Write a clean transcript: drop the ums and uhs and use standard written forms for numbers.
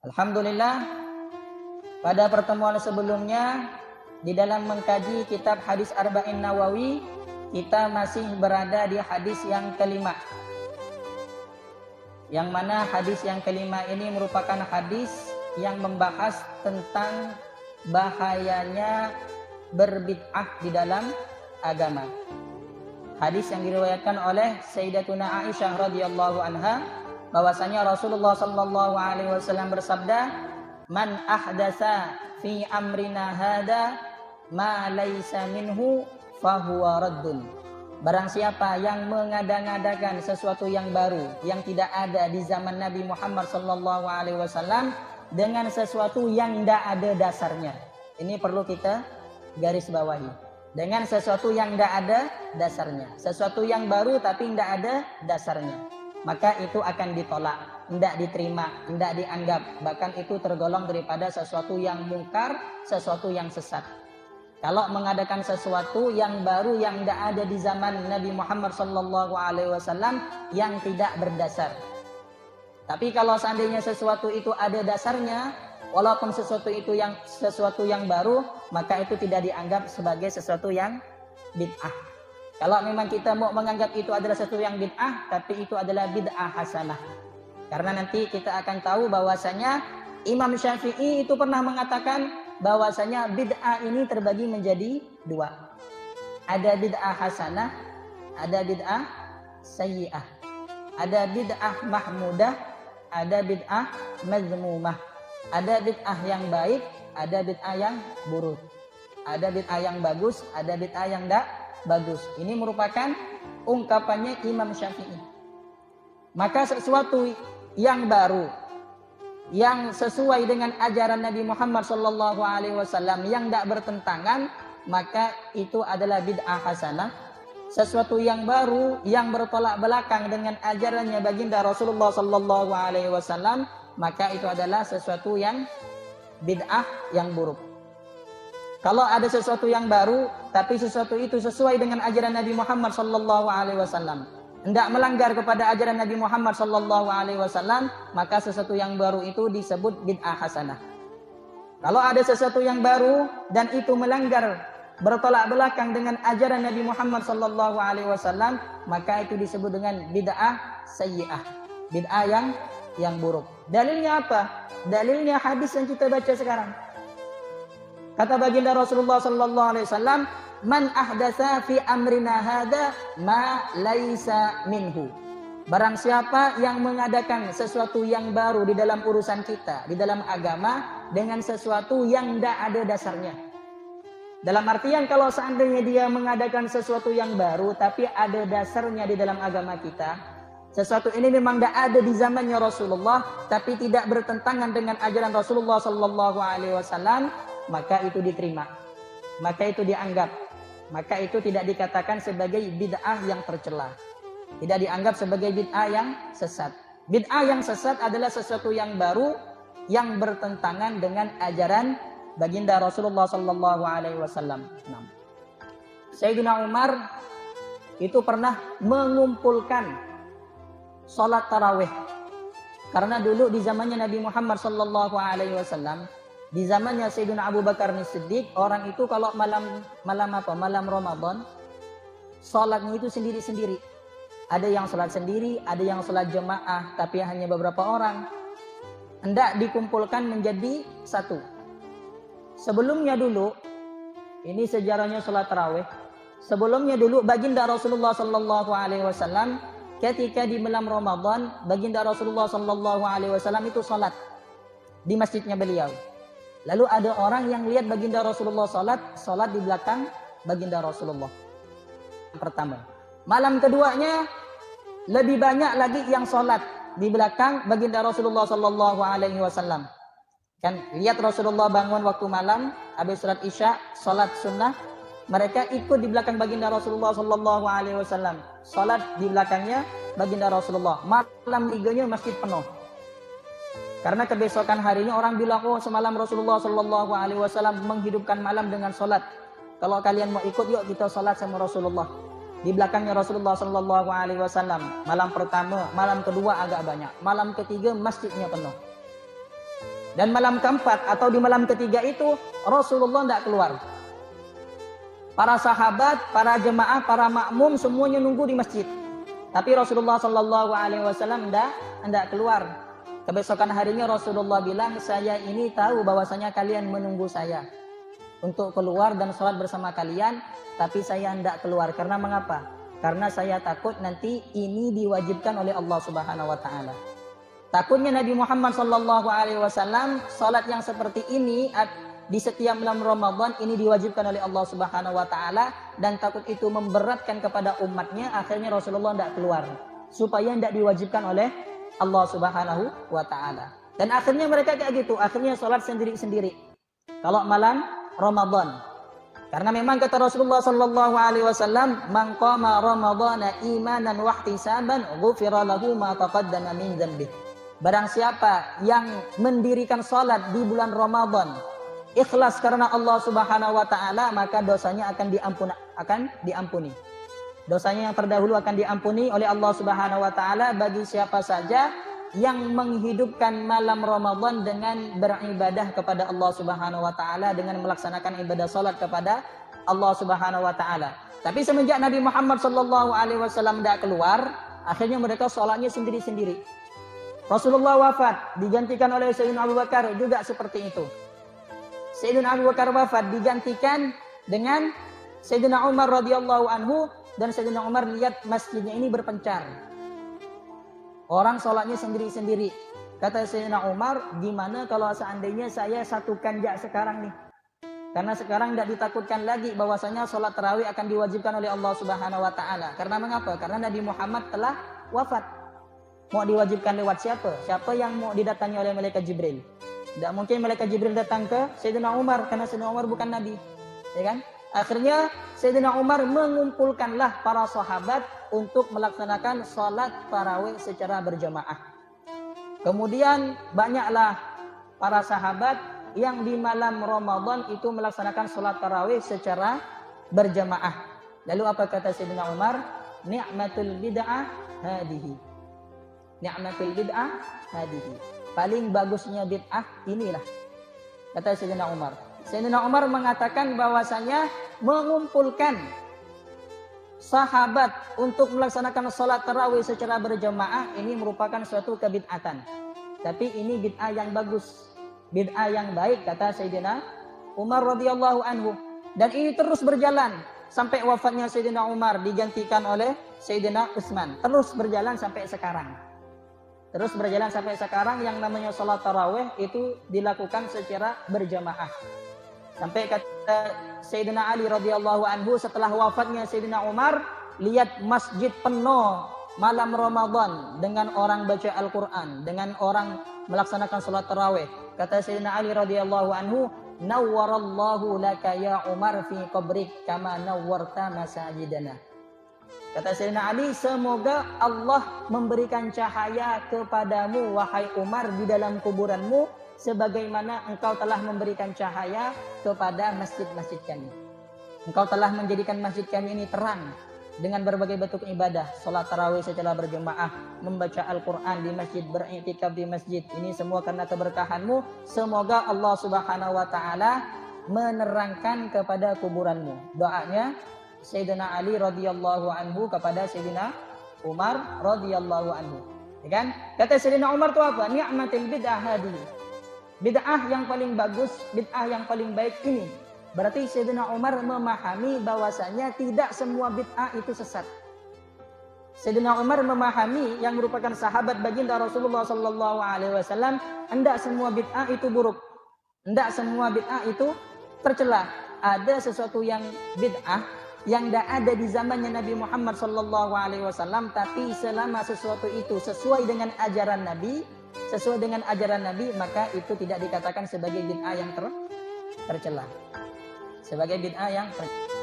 Alhamdulillah, pada pertemuan sebelumnya di dalam mengkaji kitab hadis Arba'in Nawawi, kita masih berada di hadis yang kelima. Yang mana hadis yang kelima ini merupakan hadis yang membahas tentang bahayanya berbid'ah di dalam agama. Hadis yang diriwayatkan oleh Sayyidatuna Aisyah radhiyallahu anha, bahwasanya Rasulullah sallallahu alaihi wasallam bersabda, "Man ahdatsa fi amrina hada ma laisa minhu fahuwa raddun." Barang siapa yang mengada-ngadakan sesuatu yang baru yang tidak ada di zaman Nabi Muhammad sallallahu alaihi wasallam dengan sesuatu yang tidak ada dasarnya. Ini perlu kita garis bawahi. Dengan sesuatu yang tidak ada dasarnya, sesuatu yang baru tapi tidak ada dasarnya, maka itu akan ditolak, tidak diterima, tidak dianggap, bahkan itu tergolong daripada sesuatu yang mungkar, sesuatu yang sesat. Kalau mengadakan sesuatu yang baru yang tidak ada di zaman Nabi Muhammad SAW yang tidak berdasar. Tapi kalau seandainya sesuatu itu ada dasarnya, walaupun sesuatu yang baru, maka itu tidak dianggap sebagai sesuatu yang bid'ah. Kalau memang kita mau menganggap itu adalah sesuatu yang bid'ah, tapi itu adalah bid'ah hasanah. Karena nanti kita akan tahu bahwasanya Imam Syafi'i itu pernah mengatakan bahwasanya bid'ah ini terbagi menjadi dua. Ada bid'ah hasanah, ada bid'ah sayyi'ah. Ada bid'ah mahmudah, ada bid'ah mazmumah. Ada bid'ah yang baik, ada bid'ah yang buruk. Ada bid'ah yang bagus, ada bid'ah yang tidak bagus. Ini merupakan ungkapannya Imam Syafi'i. Maka sesuatu yang baru, yang sesuai dengan ajaran Nabi Muhammad SAW yang tidak bertentangan, maka itu adalah bid'ah hasanah. Sesuatu yang baru yang bertolak belakang dengan ajarannya baginda Rasulullah SAW, maka itu adalah sesuatu yang bid'ah yang buruk. Kalau ada sesuatu yang baru, tapi sesuatu itu sesuai dengan ajaran Nabi Muhammad SAW, tidak melanggar kepada ajaran Nabi Muhammad SAW, maka sesuatu yang baru itu disebut bid'ah hasanah. Kalau ada sesuatu yang baru dan itu melanggar, bertolak belakang dengan ajaran Nabi Muhammad SAW, maka itu disebut dengan bid'ah sayyi'ah, bid'ah yang buruk. Dalilnya apa? Dalilnya hadis yang kita baca sekarang. Kata baginda Rasulullah sallallahu alaihi wasallam, "Man ahdatsa fi amrina hada ma laisa minhu." Barang siapa yang mengadakan sesuatu yang baru di dalam urusan kita, di dalam agama, dengan sesuatu yang tidak ada dasarnya. Dalam artian kalau seandainya dia mengadakan sesuatu yang baru tapi ada dasarnya di dalam agama kita, sesuatu ini memang tidak ada di zamannya Rasulullah, tapi tidak bertentangan dengan ajaran Rasulullah Sallallahu Alaihi Wasallam, maka itu diterima, maka itu dianggap, maka itu tidak dikatakan sebagai bid'ah yang tercela, tidak dianggap sebagai bid'ah yang sesat. Bid'ah yang sesat adalah sesuatu yang baru yang bertentangan dengan ajaran baginda Rasulullah Sallallahu Alaihi Wasallam. Sayyidina Umar itu pernah mengumpulkan sholat tarawih. Karena dulu di zamannya Nabi Muhammad SAW, di zamannya Sayyidina Abu Bakar As-Siddiq, orang itu kalau malam Ramadan, sholatnya itu sendiri-sendiri. Ada yang sholat sendiri, ada yang sholat jemaah, tapi hanya beberapa orang. Hendak dikumpulkan menjadi satu. Sebelumnya dulu, ini sejarahnya sholat tarawih. Sebelumnya dulu baginda Rasulullah SAW, ketika di malam Ramadan, baginda Rasulullah SAW itu salat di masjidnya beliau. Lalu ada orang yang lihat baginda Rasulullah salat di belakang baginda Rasulullah. Pertama. Malam keduanya lebih banyak lagi yang salat di belakang baginda Rasulullah SAW. Kan lihat Rasulullah bangun waktu malam, habis salat Isya, salat sunnah. Mereka ikut di belakang baginda Rasulullah SAW. Salat di belakangnya baginda Rasulullah. Malam tiganya masjid penuh. Karena kebesokan harinya orang bilang, oh semalam Rasulullah SAW menghidupkan malam dengan salat. Kalau kalian mau ikut, yuk kita salat sama Rasulullah. Di belakangnya Rasulullah SAW. Malam pertama, malam kedua agak banyak. Malam ketiga masjidnya penuh. Dan malam keempat atau di malam ketiga itu Rasulullah tidak keluar. Para sahabat, para jemaah, para makmum semuanya nunggu di masjid. Tapi Rasulullah Shallallahu Alaihi Wasallam tidak keluar. Kebesokan harinya Rasulullah bilang, saya ini tahu bahwasanya kalian menunggu saya untuk keluar dan sholat bersama kalian, tapi saya tidak keluar. Karena mengapa? Karena saya takut nanti ini diwajibkan oleh Allah Subhanahu Wa Taala. Takutnya Nabi Muhammad Shallallahu Alaihi Wasallam sholat yang seperti ini di setiap bulan Ramadan ini diwajibkan oleh Allah Subhanahu Wa Taala, dan takut itu memberatkan kepada umatnya. Akhirnya Rasulullah tidak keluar supaya tidak diwajibkan oleh Allah Subhanahu Wa Taala. Dan akhirnya mereka kayak gitu, akhirnya sholat sendiri-sendiri kalau malam Ramadan. Karena memang kata Rasulullah Sallallahu Alaihi Wasallam, "Man qama Ramadhana imanan wa ihtisaban, ghufira lahu ma taqaddama min dzambih." Barang siapa yang mendirikan salat di bulan Ramadan ikhlas karena Allah Subhanahu wa taala, maka dosanya akan diampuni. Dosanya yang terdahulu akan diampuni oleh Allah Subhanahu wa taala bagi siapa saja yang menghidupkan malam Ramadan dengan beribadah kepada Allah Subhanahu wa taala, dengan melaksanakan ibadah salat kepada Allah Subhanahu wa taala. Tapi semenjak Nabi Muhammad sallallahu alaihi wasallam tidak keluar, akhirnya mereka salatnya sendiri-sendiri. Rasulullah wafat, digantikan oleh Sayyidina Abu Bakar, juga seperti itu. Sayyidina Abu Bakar wafat, digantikan dengan Sayyidina Umar radhiyallahu anhu, dan Sayyidina Umar lihat masjidnya ini berpencar. Orang sholatnya sendiri-sendiri. Kata Sayyidina Umar, gimana kalau seandainya saya satukan sekarang nih? Karena sekarang tidak ditakutkan lagi bahwasanya sholat tarawih akan diwajibkan oleh Allah Subhanahu wa taala. Karena mengapa? Karena Nabi Muhammad telah wafat. Mau diwajibkan lewat siapa? Siapa yang mau didatangi oleh malaikat Jibril? Tidak mungkin malaikat Jibril datang ke Sayyidina Umar, karena Sayyidina Umar bukan Nabi. Ya kan? Akhirnya Sayyidina Umar mengumpulkanlah para sahabat untuk melaksanakan sholat tarawih secara berjamaah. Kemudian banyaklah para sahabat yang di malam Ramadan itu melaksanakan sholat tarawih secara berjamaah. Lalu apa kata Sayyidina Umar? Ni'matul bid'ah hadihi. Ni'matul bid'ah hadihi. Paling bagusnya bid'ah inilah, kata Sayyidina Umar. Sayyidina Umar mengatakan bahwasanya mengumpulkan sahabat untuk melaksanakan sholat tarawih secara berjamaah ini merupakan suatu kebid'atan. Tapi ini bid'ah yang bagus, bid'ah yang baik, kata Sayyidina Umar radhiyallahu anhu. Dan ini terus berjalan sampai wafatnya Sayyidina Umar, digantikan oleh Sayyidina Utsman. Terus berjalan sampai sekarang. Terus berjalan sampai sekarang yang namanya sholat tarawih itu dilakukan secara berjamaah. Sampai kata Sayyidina Ali radhiyallahu anhu, setelah wafatnya Sayyidina Umar, lihat masjid penuh malam Ramadan dengan orang baca Al-Quran, dengan orang melaksanakan sholat tarawih. Kata Sayyidina Ali radhiyallahu anhu, nawwarallahu laka ya Umar fi qabrik kama nawwarta masajidana. Kata Sayyidina Ali, semoga Allah memberikan cahaya kepadamu wahai Umar di dalam kuburanmu, sebagaimana engkau telah memberikan cahaya kepada masjid-masjid kami. Engkau telah menjadikan masjid kami ini terang dengan berbagai bentuk ibadah, sholat tarawih secara berjemaah, membaca Al-Quran di masjid, beriktikaf di masjid. Ini semua karena keberkahanmu. Semoga Allah Subhanahu wa taala menerangkan kepada kuburanmu. Doanya Sayyidina Ali radhiyallahu anhu kepada Sayyidina Umar radhiyallahu anhu. Ya kan? Kata Sayyidina Umar itu apa? Ni'matil bid'ah hadihi. Bid'ah yang paling bagus, bid'ah yang paling baik ini. Berarti Sayyidina Umar memahami bahwasanya tidak semua bid'ah itu sesat. Sayyidina Umar memahami yang merupakan sahabat baginda Rasulullah sallallahu alaihi wasallam, hendak semua bid'ah itu buruk. Hendak semua bid'ah itu tercela. Ada sesuatu yang bid'ah yang tidak ada di zamannya Nabi Muhammad sallallahu alaihi wasallam, tapi selama sesuatu itu sesuai dengan ajaran Nabi, maka itu tidak dikatakan sebagai bid'ah yang tercela. Sebagai bid'ah yang tercela.